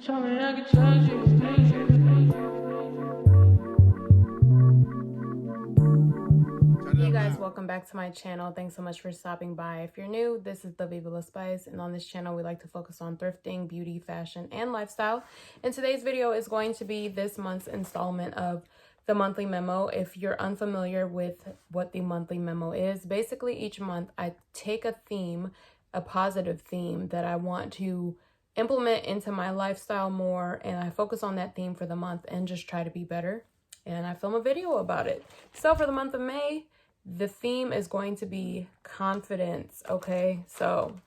Tell me I can change you. Hey guys, welcome back to my channel. Thanks so much for stopping by. If you're new, this is TheVivaLaSpice, and on this channel we like to focus on thrifting, beauty, fashion, and lifestyle. And today's video is going to be this month's installment of the monthly memo. If you're unfamiliar with what the monthly memo is, basically each month I take a theme, a positive theme that I want to implement into my lifestyle more, and I focus on that theme for the month and just try to be better, and I film a video about it. So for the month of May, the theme is going to be confidence, okay? So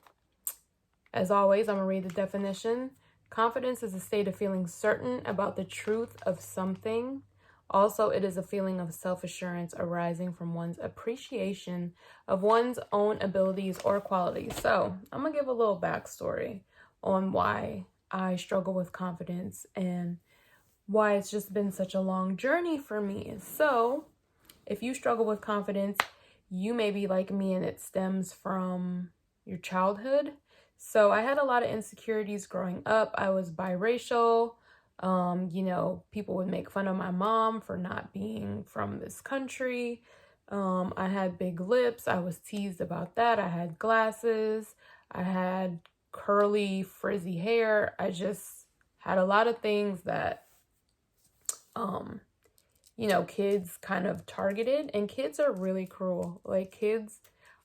as always, I'm gonna read the definition. Confidence is a state of feeling certain about the truth of something. Also, it is a feeling of self-assurance arising from one's appreciation of one's own abilities or qualities. So I'm gonna give a little backstory on why I struggle with confidence and why it's just been such a long journey for me. So if you struggle with confidence, you may be like me and it stems from your childhood. So I had a lot of insecurities growing up. I was biracial. You know, people would make fun of my mom for not being from this country. I had big lips. I was teased about that. I had glasses. I had curly, frizzy hair. I just had a lot of things that, you know, kids kind of targeted, and kids are really cruel. Like, kids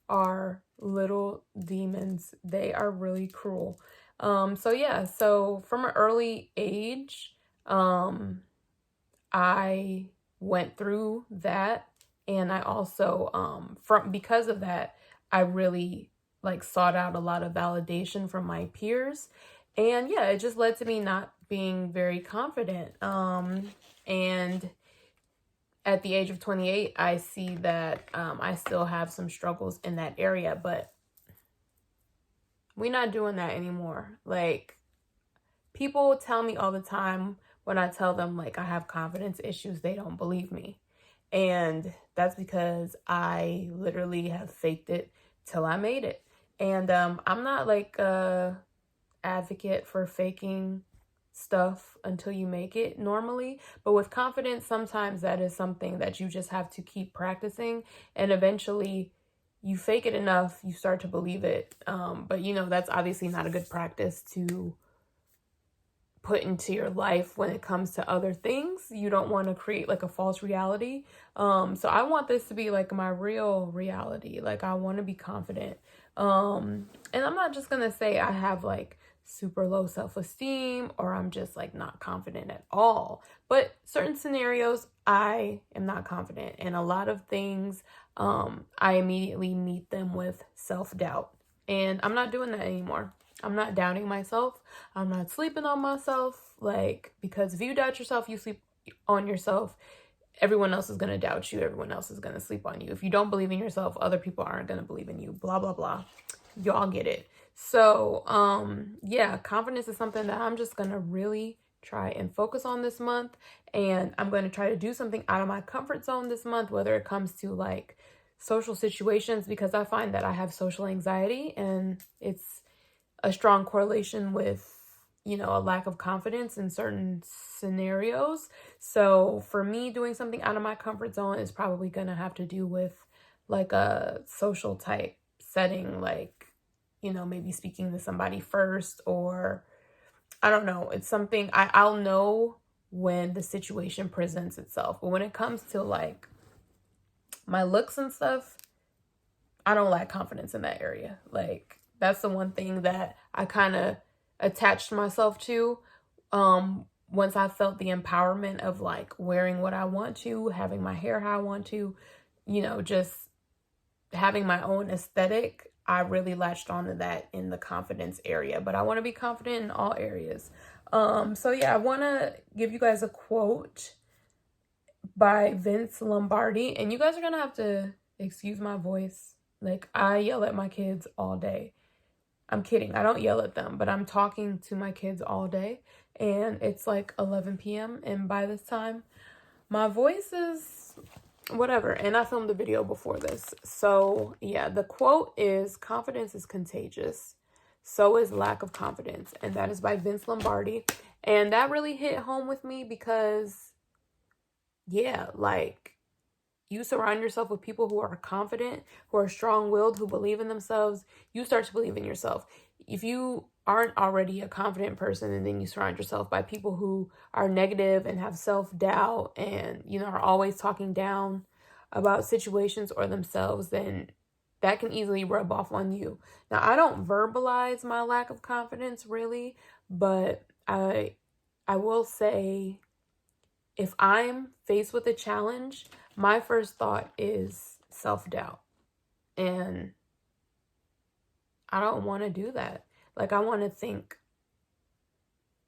are little demons. They are really cruel. So yeah, so from an early age, I went through that, and I also, because of that, I really like sought out a lot of validation from my peers. And yeah, it just led to me not being very confident. And at the age of 28, I see that I still have some struggles in that area, but we're not doing that anymore. Like, people tell me all the time when I tell them like I have confidence issues, they don't believe me. And that's because I literally have faked it till I made it. And I'm not like a advocate for faking stuff until you make it normally, but with confidence, sometimes that is something that you just have to keep practicing, and eventually you fake it enough, you start to believe it. But you know, that's obviously not a good practice to put into your life when it comes to other things. You don't want to create like a false reality. So I want this to be like my real reality. Like, I want to be confident. And I'm not just gonna say I have like super low self-esteem or I'm just like not confident at all, but certain scenarios I am not confident, and a lot of things I immediately meet them with self-doubt, and I'm not doing that anymore. I'm not doubting myself. I'm not sleeping on myself. Like, because if you doubt yourself, you sleep on yourself, everyone else is going to doubt you. Everyone else is going to sleep on you. If you don't believe in yourself, other people aren't going to believe in you. Blah, blah, blah. Y'all get it. So, yeah, confidence is something that I'm just going to really try and focus on this month. And I'm going to try to do something out of my comfort zone this month, whether it comes to like social situations, because I find that I have social anxiety, and it's a strong correlation with, you know, a lack of confidence in certain scenarios. So for me, doing something out of my comfort zone is probably going to have to do with like a social type setting, like, you know, maybe speaking to somebody first, or I don't know. It's something I'll know when the situation presents itself. But when it comes to like my looks and stuff, I don't lack confidence in that area. Like, that's the one thing that I kind of attached myself to. Once I felt the empowerment of like wearing what I want to, having my hair how I want to, you know, just having my own aesthetic, I really latched onto that in the confidence area. But I want to be confident in all areas. So yeah, I want to give you guys a quote by Vince Lombardi, and you guys are going to have to excuse my voice. Like, I yell at my kids all day. I'm kidding. I don't yell at them, but I'm talking to my kids all day, and it's like 11 p.m. And by this time, my voice is whatever. And I filmed a video before this. So yeah, the quote is, "Confidence is contagious. So is lack of confidence." And that is by Vince Lombardi. And that really hit home with me because, yeah, like, you surround yourself with people who are confident, who are strong-willed, who believe in themselves, you start to believe in yourself. If you aren't already a confident person and then you surround yourself by people who are negative and have self-doubt and, are always talking down about situations or themselves, then that can easily rub off on you. Now, I don't verbalize my lack of confidence really, but I will say, if I'm faced with a challenge, my first thought is self-doubt. And I don't want to do that. Like, I want to think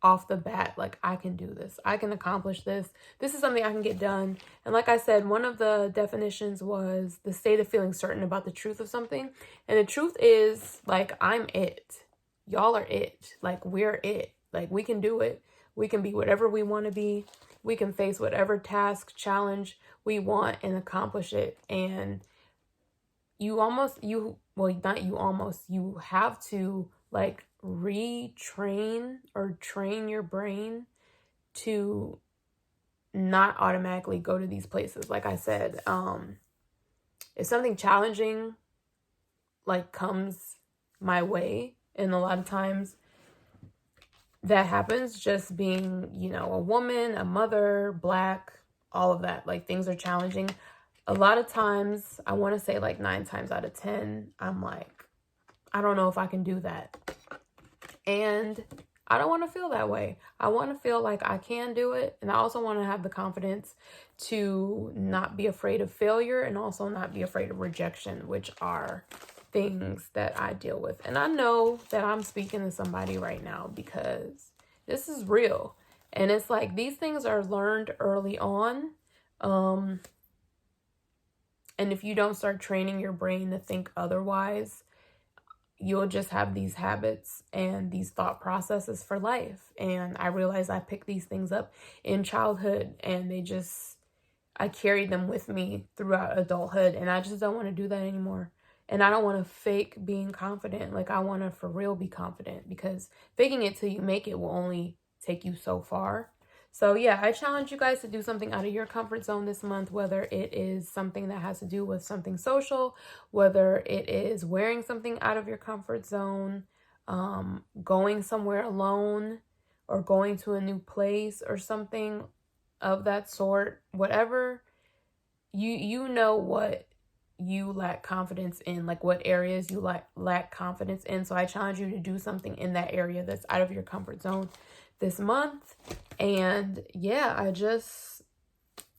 off the bat, like, I can do this. I can accomplish this. This is something I can get done. And like I said, one of the definitions was the state of feeling certain about the truth of something. And the truth is, like, I'm it. Y'all are it. Like, we're it. Like, we can do it. We can be whatever we want to be. We can face whatever task, challenge we want and accomplish it. And you have to, like, retrain or train your brain to not automatically go to these places. Like I said, if something challenging, like, comes my way, and a lot of times that happens just being, a woman, a mother, Black, all of that, like, things are challenging. A lot of times, I want to say like 9 times out of 10, I'm like, I don't know if I can do that. And I don't want to feel that way. I want to feel like I can do it. And I also want to have the confidence to not be afraid of failure and also not be afraid of rejection, which are things that I deal with. And I know that I'm speaking to somebody right now because this is real. And it's like, these things are learned early on. And if you don't start training your brain to think otherwise, you'll just have these habits and these thought processes for life. And I realized I picked these things up in childhood, and I carried them with me throughout adulthood, and I just don't want to do that anymore. And I don't want to fake being confident. Like, I want to for real be confident, because faking it till you make it will only take you so far. So yeah, I challenge you guys to do something out of your comfort zone this month, whether it is something that has to do with something social, whether it is wearing something out of your comfort zone, going somewhere alone, or going to a new place or something of that sort. Whatever, you know what you lack confidence in, like what areas you lack confidence in. So I challenge you to do something in that area that's out of your comfort zone this month. And yeah,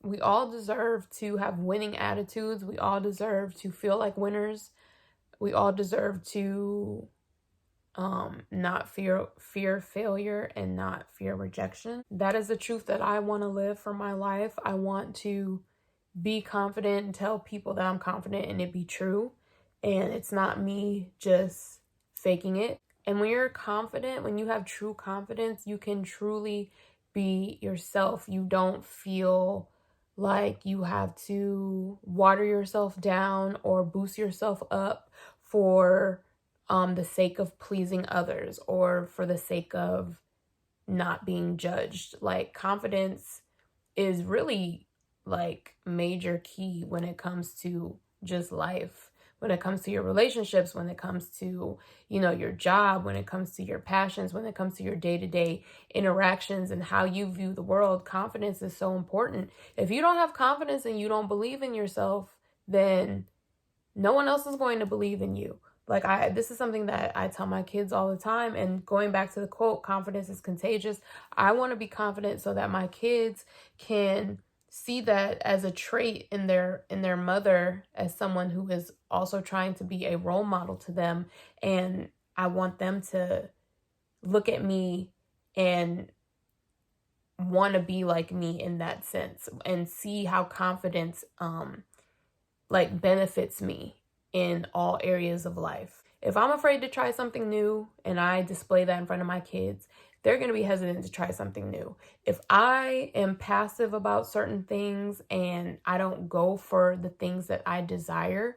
we all deserve to have winning attitudes. We all deserve to feel like winners. We all deserve to not fear failure and not fear rejection. That is the truth that I want to live for my life. I want to be confident and tell people that I'm confident and it be true. And it's not me just faking it. And when you're confident, when you have true confidence, you can truly be yourself. You don't feel like you have to water yourself down or boost yourself up for the sake of pleasing others or for the sake of not being judged. Like, confidence is really, like, major key when it comes to just life, when it comes to your relationships, when it comes to, your job, when it comes to your passions, when it comes to your day-to-day interactions and how you view the world. Confidence is so important. If you don't have confidence and you don't believe in yourself, then no one else is going to believe in you. Like, this is something that I tell my kids all the time. And going back to the quote, confidence is contagious. I want to be confident so that my kids can see that as a trait in their mother, as someone who is also trying to be a role model to them. And I want them to look at me and want to be like me in that sense, and see how confidence like benefits me in all areas of life. If I'm afraid to try something new and I display that in front of my kids, they're going to be hesitant to try something new. If I am passive about certain things and I don't go for the things that I desire,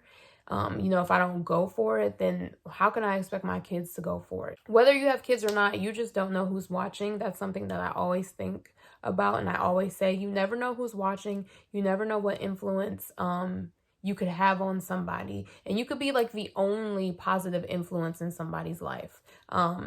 You know, if I don't go for it, then how can I expect my kids to go for it? Whether you have kids or not, you just don't know who's watching. That's something that I always think about, and I always say, you never know who's watching. You never know what influence you could have on somebody, and you could be like the only positive influence in somebody's life.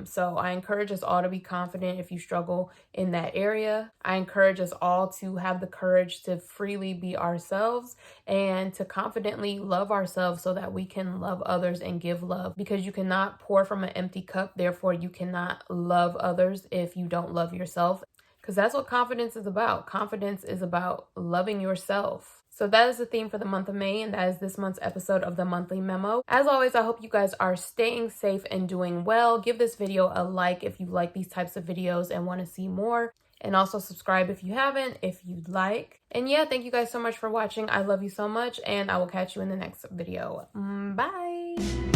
So I encourage us all to be confident if you struggle in that area. I encourage us all to have the courage to freely be ourselves and to confidently love ourselves so that we can love others and give love, because you cannot pour from an empty cup. Therefore, you cannot love others if you don't love yourself, because that's what confidence is about. Confidence is about loving yourself. So that is the theme for the month of May, and that is this month's episode of the Monthly Memo. As always, I hope you guys are staying safe and doing well. Give this video a like if you like these types of videos and want to see more. And also subscribe if you haven't, if you'd like. And yeah, thank you guys so much for watching. I love you so much, and I will catch you in the next video. Bye!